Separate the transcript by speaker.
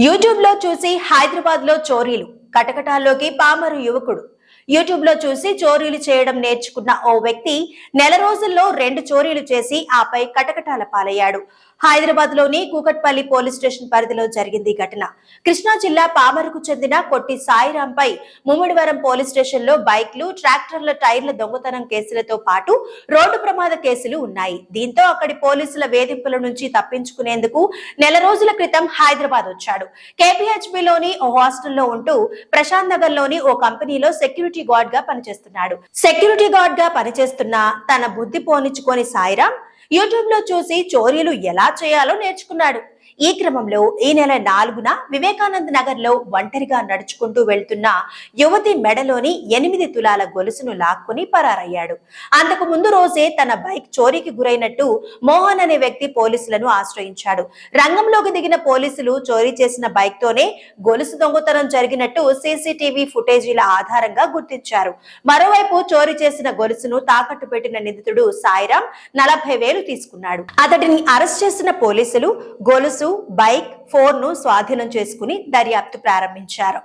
Speaker 1: YouTube లో చూసి హైదరాబాద్ లో చోరీలు కటకటాల్లోకి పామరు యువకుడు. యూట్యూబ్ లో చూసి చోరీలు చేయడం నేర్చుకున్న ఓ వ్యక్తి నెల రోజుల్లో 2 చోరీలు చేసి ఆపై కటకటాల పాలయ్యాడు. హైదరాబాద్ లోని కూకట్పల్లి పోలీస్ స్టేషన్ పరిధిలో జరిగింది ఘటన. కృష్ణా జిల్లా పామరుకు చెందిన కొట్టి సాయిరాం పై ముమ్మిడివరం పోలీస్ స్టేషన్ లో బైక్లు, ట్రాక్టర్ల టైర్ల దొంగతనం కేసులతో పాటు రోడ్డు ప్రమాద కేసులు ఉన్నాయి. దీంతో అక్కడి పోలీసుల వేధింపుల నుంచి తప్పించుకునేందుకు నెల రోజుల క్రితం హైదరాబాద్ వచ్చాడు. కేపీహెచ్బి లోని ఓ హాస్టల్లో ఉంటూ ప్రశాంత్ నగర్ లోని ఓ కంపెనీలో సెక్యూరిటీ గార్డ్ గా పనిచేస్తున్నాడు. సెక్యూరిటీ గార్డ్ గా పనిచేస్తున్న తన బుద్ధి పోనిచ్చుకొని సాయిరాం యూట్యూబ్ లో చూసి చోరీలు ఎలా చేయాలో నేర్చుకున్నాడు. ఈ క్రమంలో ఈ నెల 4న వివేకానంద్ నగర్ లో ఒంటరిగా నడుచుకుంటూ వెళ్తున్న యువతి మెడలోని 8 తులాల గొలుసును లాక్కుని పరారయ్యాడు. అంతకు ముందు రోజే తన బైక్ చోరీకి గురైనట్టు మోహన్ అనే వ్యక్తి పోలీసులను ఆశ్రయించాడు. రంగంలోకి దిగిన పోలీసులు చోరీ చేసిన బైక్ తోనే గొలుసు దొంగతనం జరిగినట్టు సీసీటీవీ ఫుటేజీల ఆధారంగా గుర్తించారు. మరోవైపు చోరీ చేసిన గొలుసును తాకట్టు పెట్టిన నిందితుడు సాయిరాం 40,000 తీసుకున్నాడు. అతడిని అరెస్ట్ చేసిన పోలీసులు గొలుసు, బైక్, ఫోన్ ను స్వాధీనం చేసుకుని దర్యాప్తు ప్రారంభించారు.